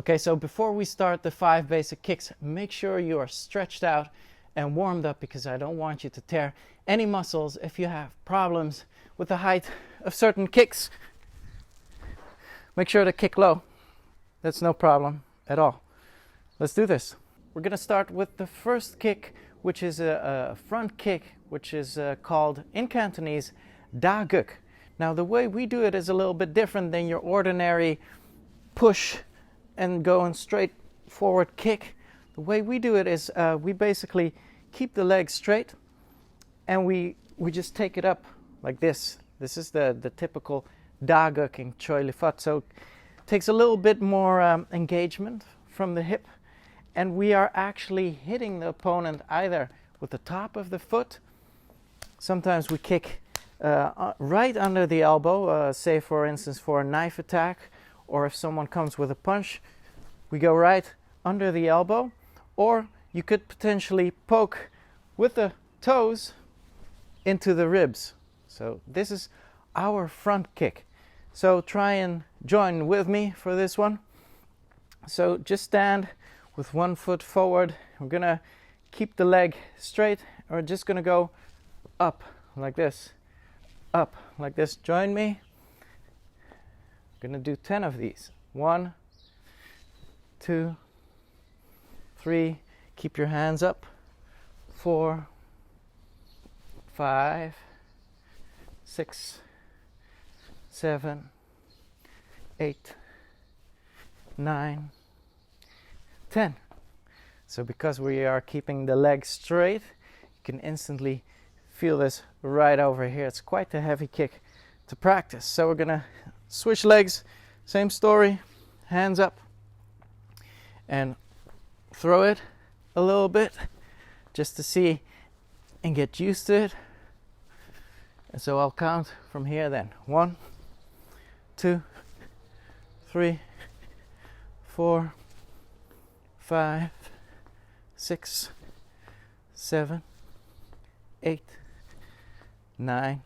Okay, so before we start the 5 basic kicks, make sure you are stretched out and warmed up, because I don't want you to tear any muscles if you have problems with the height of certain kicks. Make sure to kick low. That's no problem at all. Let's do this. We're going to start with the first kick, which is a front kick, which is called in Cantonese Da Guk. Now the way we do it is a little bit different than your ordinary push and going straight forward kick. The way we do it is we basically keep the leg straight and we just take it up like this. This is the typical Da Guk in Choy. So it takes a little bit more engagement from the hip, and we are actually hitting the opponent either with the top of the foot. Sometimes we kick right under the elbow, say for instance for a knife attack, or if someone comes with a punch, we go right under the elbow. Or you could potentially poke with the toes into the ribs. So this is our front kick. So try and join with me for this one. So just stand with one foot forward. We're gonna keep the leg straight. We're just gonna go up like this, up like this. Join me. I'm gonna do 10 of these. 1, 2, 3. Keep your hands up. 4, 5, 6, 7, 8, 9, 10. So because we are keeping the leg straight, you can instantly feel this right over here. It's quite a heavy kick to practice. So we're gonna switch legs, same story, hands up, and throw it a little bit just to see and get used to it. And so I'll count from here then. 1, 2, 3, 4, 5, 6, 7, 8, 9,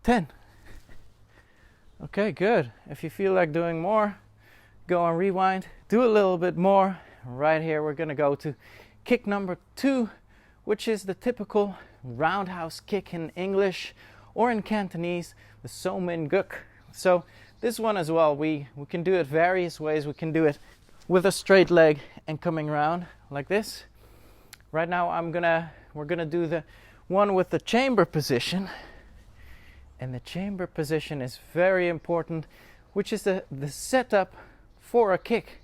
10. Okay, good. If you feel like doing more, go on rewind, do a little bit more. Right here we're going to go to kick number 2, which is the typical roundhouse kick in English, or in Cantonese, the So Min Guk. So this one as well, we can do it various ways. We can do it with a straight leg and coming round like this. Right now we're gonna do the one with the chamber position. And the chamber position is very important, which is the setup for a kick.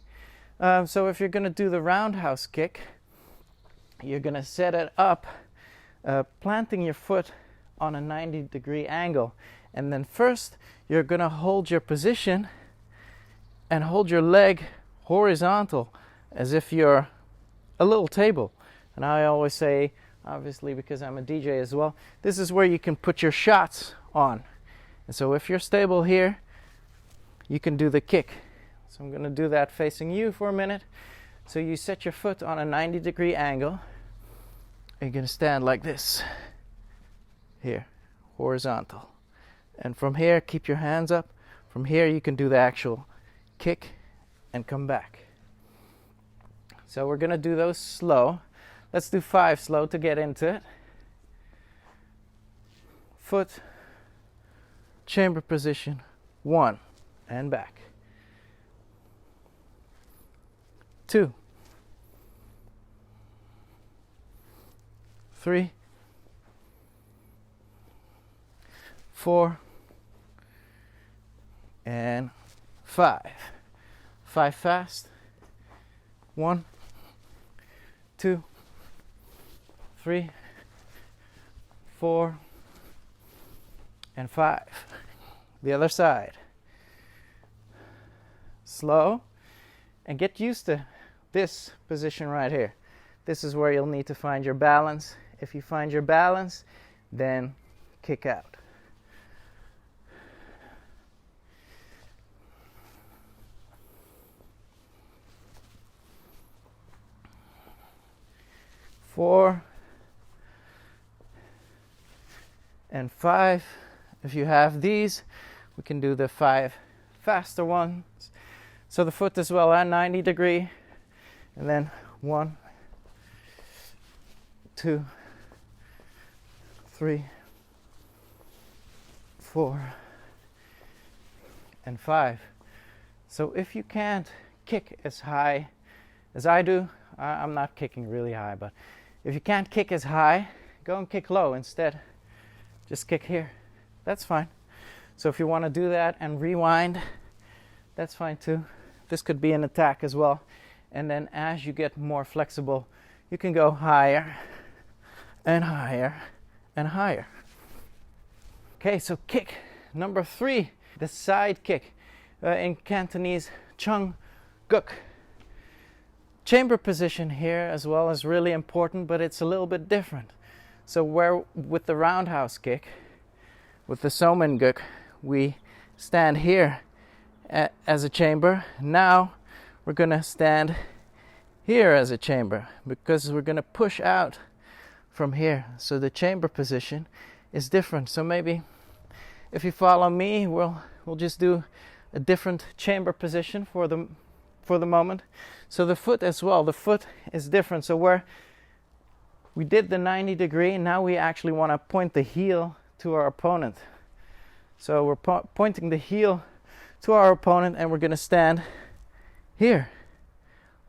So if you're gonna do the roundhouse kick, you're gonna set it up planting your foot on a 90-degree angle, and then first you're gonna hold your position and hold your leg horizontal as if you're a little table. And I always say, obviously because I'm a DJ as well, this is where you can put your shots on. And so if you're stable here, you can do the kick. So I'm gonna do that facing you for a minute. So you set your foot on a 90-degree angle. You're gonna stand like this here, horizontal, and from here keep your hands up. From here you can do the actual kick and come back. So we're gonna do those slow. Let's do 5 slow to get into it. Foot, chamber position, 1, and back. 2, 3, 4, and 5. 5 fast. 1, 2, 3, 4, and 5. The other side. Slow, and get used to this position right here. This is where you'll need to find your balance. If you find your balance, then kick out. Four and 5. If you have these, we can do the 5 faster ones. So the foot as well at 90 degree, and then 1, 2, 3, 4, and 5. So if you can't kick as high as I do, I'm not kicking really high, but if you can't kick as high, go and kick low instead. Just kick here. That's fine. So if you want to do that and rewind, that's fine too. This could be an attack as well. And then as you get more flexible, you can go higher and higher and higher. Okay, so kick number 3, the side kick. In Cantonese, chung guk. Chamber position here as well is really important, but it's a little bit different. So where with the roundhouse kick, with the somen guk, we stand here as a chamber. Now we're gonna stand here as a chamber because we're gonna push out from here. So the chamber position is different. So maybe if you follow me, we'll just do a different chamber position for the moment. So the foot as well, the foot is different. So where we did the 90 degree, now we actually want to point the heel to our opponent. So we're pointing the heel to our opponent, and we're going to stand here,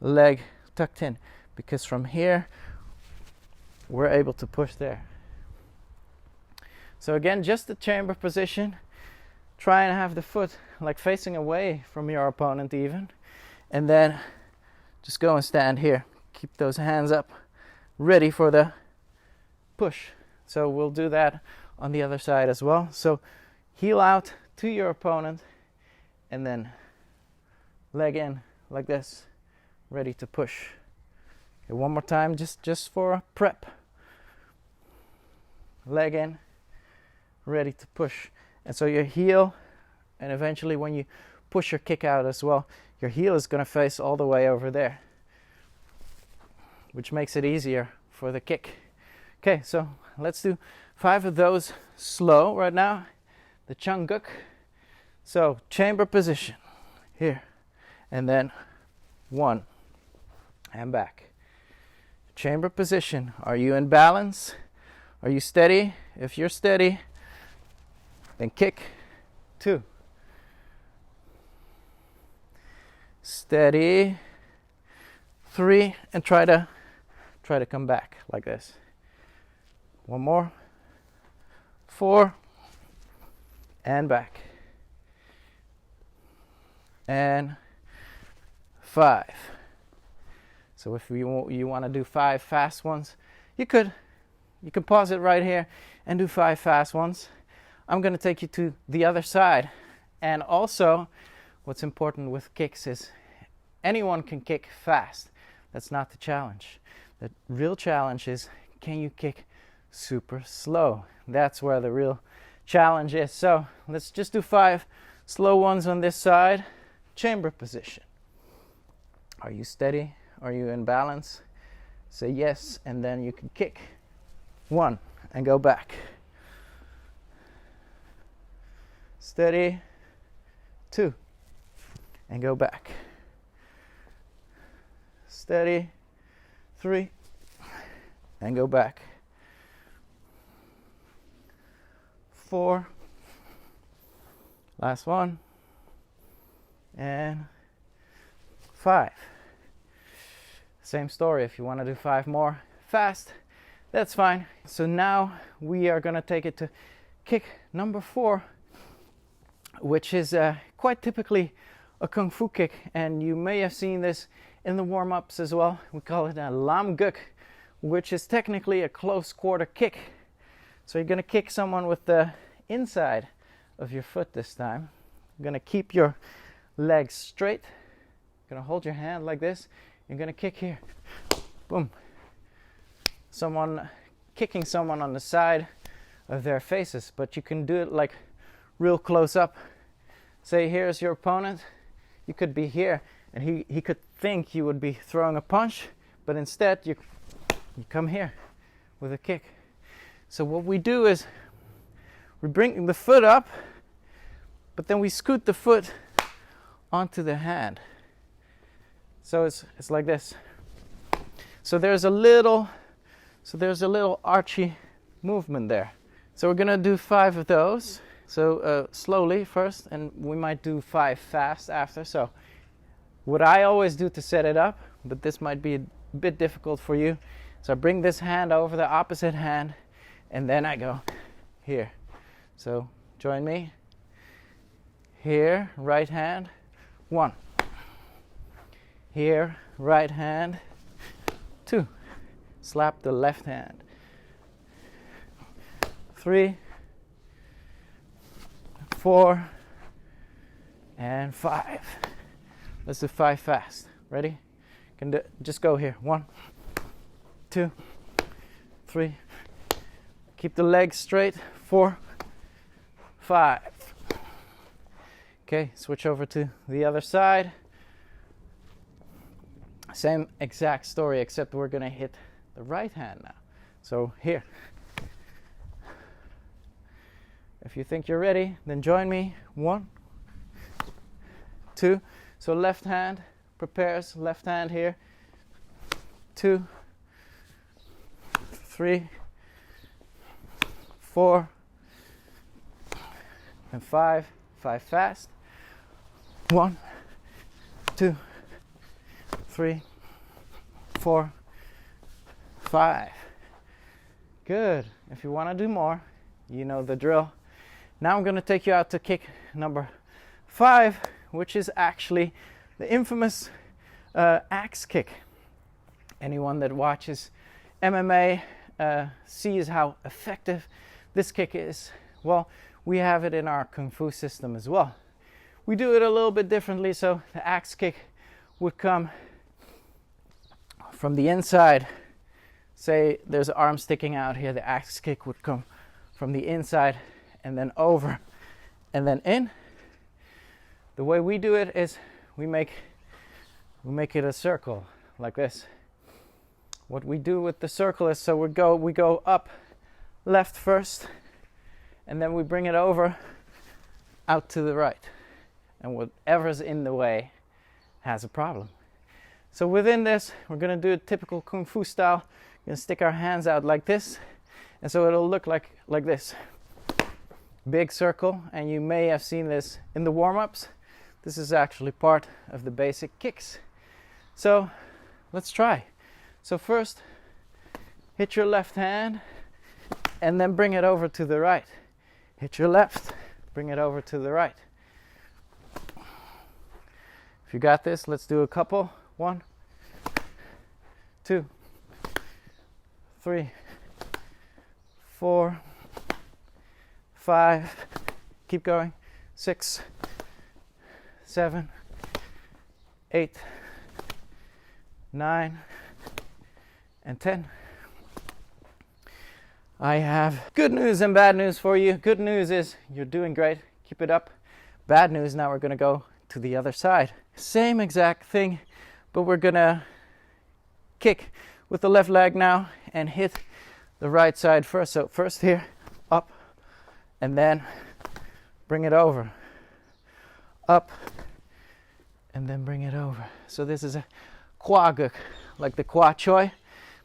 leg tucked in, because from here we're able to push there. So again, just the chamber position. Try and have the foot like facing away from your opponent even, and then just go and stand here. Keep those hands up, ready for the push. So we'll do that on the other side as well. So heel out to your opponent, and then leg in like this, ready to push. Okay, one more time, just for a prep. Leg in, ready to push. And so your heel, and eventually when you push your kick out as well, your heel is going to face all the way over there, which makes it easier for the kick. Okay, so let's do 5 of those slow right now. The chung guk. So chamber position here, and then 1 and back. Chamber position. Are you in balance? Are you steady? If you're steady, then kick 2. Steady 3, and try to come back like this. 1 more. 4 and back. And 5. So if you want to do 5 fast ones, you could pause it right here and do 5 fast ones. I'm going to take you to the other side. And also, what's important with kicks is anyone can kick fast. That's not the challenge. The real challenge is, can you kick super slow? That's where the real challenge is. So let's just do 5 slow ones on this side. Chamber position. Are you steady? Are you in balance? Say yes, and then you can kick 1 and go back. Steady 2 and go back. Steady 3 and go back. 4, last one, and 5. Same story. If you want to do 5 more fast, that's fine. So now we are going to take it to kick number 4, which is quite typically a kung fu kick, and you may have seen this in the warm-ups as well. We call it a lam guk, which is technically a close quarter kick. So you're going to kick someone with the inside of your foot this time. You're going to keep your legs straight. You're going to hold your hand like this. You're going to kick here. Boom. Kicking someone on the side of their faces, but you can do it like real close up. Say here's your opponent. You could be here, and he could think you would be throwing a punch, but instead you come here with a kick. So what we do is we bring the foot up, but then we scoot the foot onto the hand. So it's like this. So there's a little archy movement there. So we're gonna do 5 of those. So slowly first, and we might do 5 fast after. So what I always do to set it up, but this might be a bit difficult for you. So I bring this hand over the opposite hand, and then I go here. So join me. Here, right hand, 1. Here, right hand, 2. Slap the left hand. 3, 4, and 5. Let's do 5 fast. Ready? Just go here. 1, 2, 3. Keep the legs straight. 4, 5. Okay, switch over to the other side. Same exact story, except we're gonna hit the right hand now. So here. If you think you're ready, then join me. 1, 2. So left hand prepares, left hand here. 2, 3, 4, and 5. 5 fast. 1, 2, 3, 4, 5. Good. If you want to do more, you know the drill. Now I'm going to take you out to kick number 5, which is actually the infamous axe kick. Anyone that watches MMA sees how effective this kick is. Well, we have it in our Kung Fu system as well. We do it a little bit differently, so the axe kick would come from the inside. Say there's an arm sticking out here, the axe kick would come from the inside and then over and then in. The way we do it is we make it a circle like this. What we do with the circle is, so we go up left first, and then we bring it over out to the right, and whatever's in the way has a problem. So within this, we're going to do a typical Kung Fu style. We're going to stick our hands out like this, and so it'll look like this. Big circle, and you may have seen this in the warm-ups. This is actually part of the basic kicks. So let's try. So first, hit your left hand, and then bring it over to the right. Hit your left, bring it over to the right. If you got this, let's do a couple. 1, 2, 3, 4, 5, keep going, 6, 7, 8, 9, and 10. I have good news and bad news for you. Good news is you're doing great, keep it up. Bad news, now we're going to go to the other side. Same exact thing, but we're going to kick with the left leg now and hit the right side first. So first here, up, and then bring it over. Up, and then bring it over. So this is a kwa guk, like the kwa choy,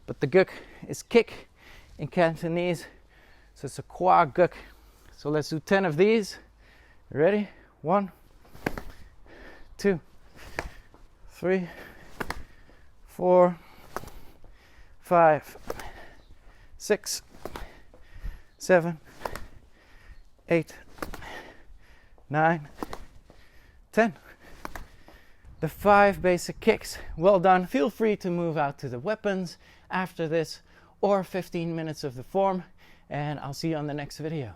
but the guk is kick in Cantonese. So it's a kwa guk. So let's do 10 of these. Ready? 1, 2, 3, 4, 5, 6, 7, 8, 9, 10. The 5 basic kicks. Well done. Feel free to move out to the weapons after this, or 15 minutes of the form, and I'll see you on the next video.